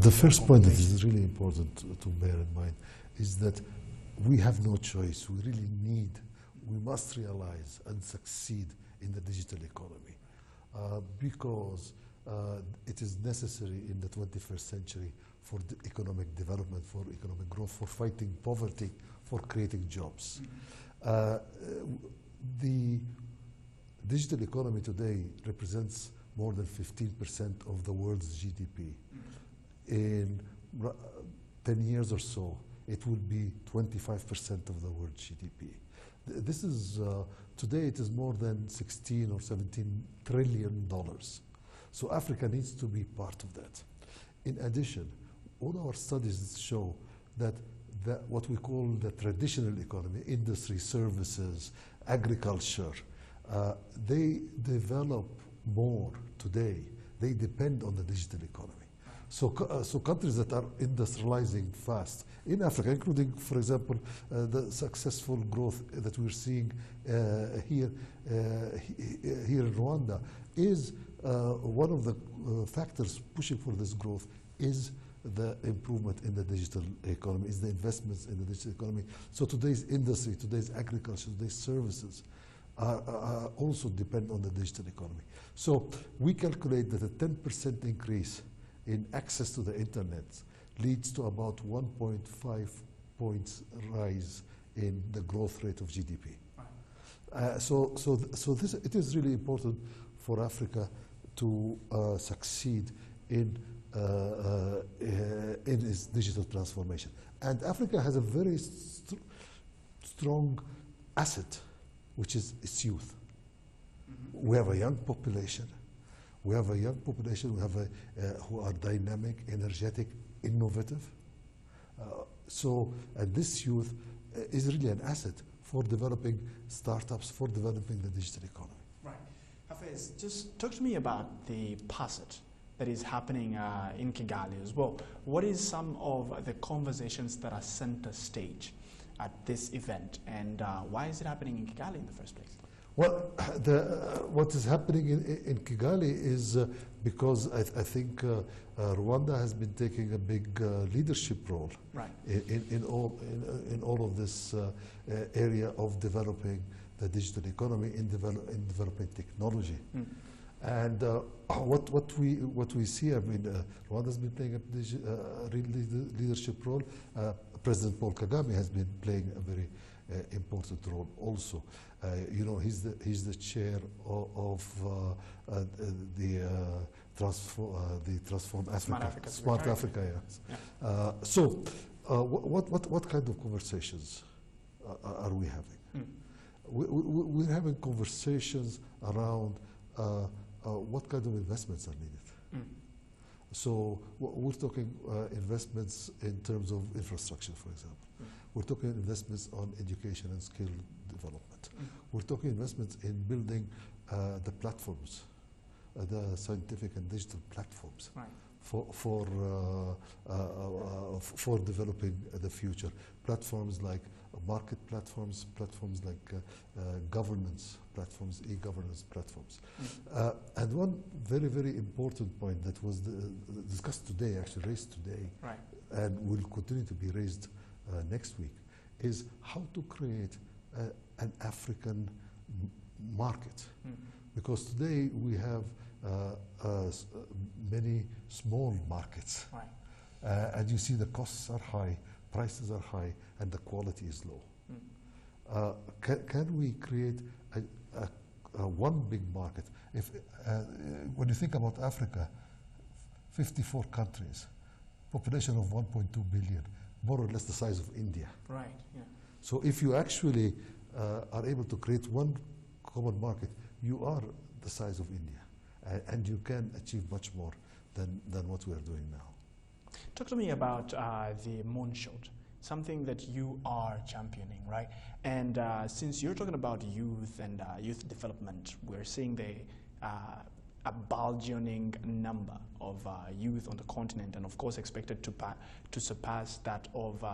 The first point that is really important to bear in mind is that we have no choice. We really we must realize and succeed in the digital economy because it is necessary in the 21st century for the economic development, for economic growth, for fighting poverty, for creating jobs. The digital economy today represents more than 15% of the world's GDP. In 10 years or so, it will be 25% of the world's GDP. This is, today it is more than 16 or 17 trillion dollars. So Africa needs to be part of that. In addition, all our studies show that what we call the traditional economy, industry, services, agriculture, they develop more today. They depend on the digital economy. So countries that are industrializing fast in Africa, including, for example, the successful growth that we're seeing here in Rwanda, is one of the factors pushing for this growth is the improvement in the digital economy, is the investments in the digital economy. So today's industry, today's agriculture, today's services are also depend on the digital economy. So we calculate that a 10% increase in access to the internet leads to about 1.5 points rise in the growth rate of GDP. So it is really important for Africa to succeed in its digital transformation. And Africa has a very strong asset, which is its youth. We have a young population. We have who are dynamic, energetic, innovative. And this youth is really an asset for developing startups, for developing the digital economy. Right. Hafez, just talk to me about the PASET that is happening in Kigali as well. What is some of the conversations that are center stage at this event, and why is it happening in Kigali in the first place? Well, what is happening in Kigali is because I think Rwanda has been taking a big leadership role in all of this area of developing the digital economy, in developing technology. And what we see, I mean, Rwanda has been playing a real leadership role. President Paul Kagame has been playing a very important role also. You know, he's the chair of the Transform Africa, Smart Africa. Yes. Yeah. What kind of conversations are we having? We're having conversations around what kind of investments are needed. So we're talking investments in terms of infrastructure, for example. We're talking investments on education and skill development. We're talking investments in building the platforms, the scientific and digital platforms for developing the future. Platforms like market platforms, platforms like governance platforms, e-governance platforms. And one very, very important point that was discussed today, actually raised today, and will continue to be raised next week, is how to create an African market. Because today we have many small markets. And you see the costs are high, prices are high, and the quality is low. Can we create one big market? If when you think about Africa, 54 countries, population of 1.2 billion, more or less the size of India. So if you actually are able to create one common market, you are the size of India, and you can achieve much more than what we are doing now. Talk to me about the moonshot, something that you are championing, right? And since you're talking about youth and youth development, we're seeing a burgeoning number of youth on the continent, and of course expected to surpass that of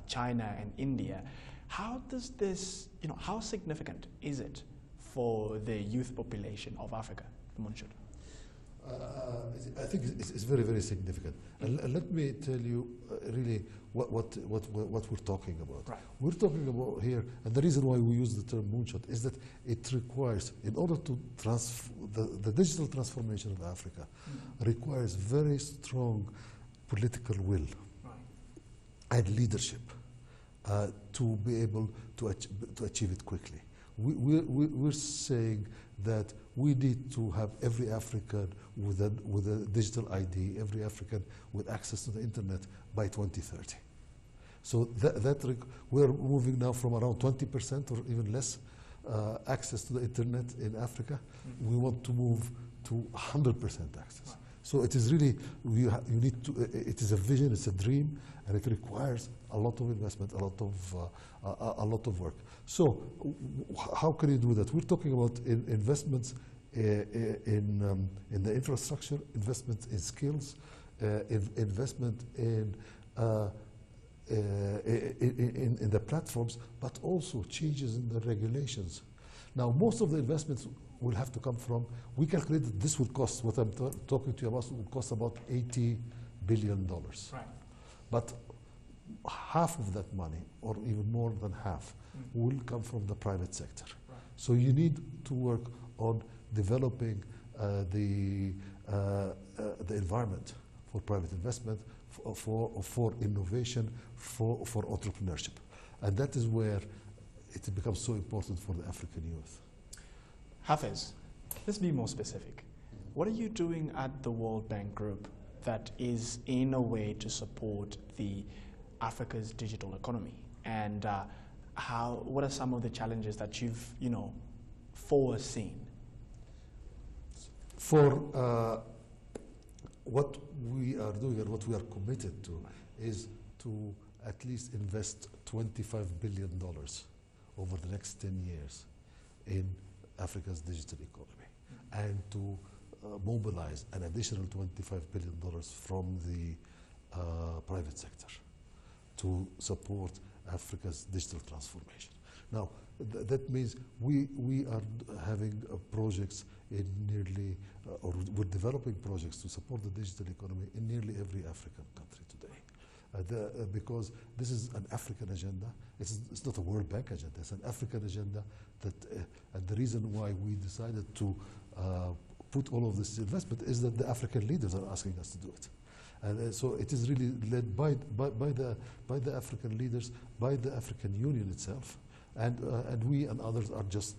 China and India. How does this, how significant is it for the youth population of Africa, the moonshot? I think it's very, very significant. And let me tell you really what we're talking about. Right. We're talking about here, and the reason why we use the term moonshot is that it requires, in order to the digital transformation of Africa, requires very strong political will and leadership to be able to achieve it quickly. We're saying that we need to have every African with a digital ID, every African with access to the internet by 2030. So we're moving now from around 20% or even less access to the internet in Africa. We want to move to 100% access. So it is really, you need to, it is a vision, it's a dream, and it requires a lot of investment, a lot of work. So how can you do that? We're talking about investments in the infrastructure, investment in skills, investment in the platforms, but also changes in the regulations. Now, most of the investments will have to come from, we calculate that this would cost, what I'm talking to you about, would cost about $80 billion. Right. But half of that money, or even more than half, will come from the private sector. Right. So you need to work on developing the environment for private investment, for innovation, for entrepreneurship. And that is where it becomes so important for the African youth. Hafez, let's be more specific. What are you doing at the World Bank Group that is in a way to support the Africa's digital economy? And what are some of the challenges that you've, foreseen? For what we are doing and what we are committed to is to at least invest $25 billion over the next 10 years in Africa's digital economy, and to mobilize an additional $25 billion from the private sector to support Africa's digital transformation. Now, that means we are having projects in nearly, or we're developing projects to support the digital economy in nearly every African country today. Because this is an African agenda. It's not a World Bank agenda. It's an African agenda that, and the reason why we decided to put all of this investment is that the African leaders are asking us to do it. And so it is really led by the African leaders, by the African Union itself, and we and others are just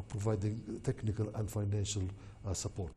providing technical and financial support.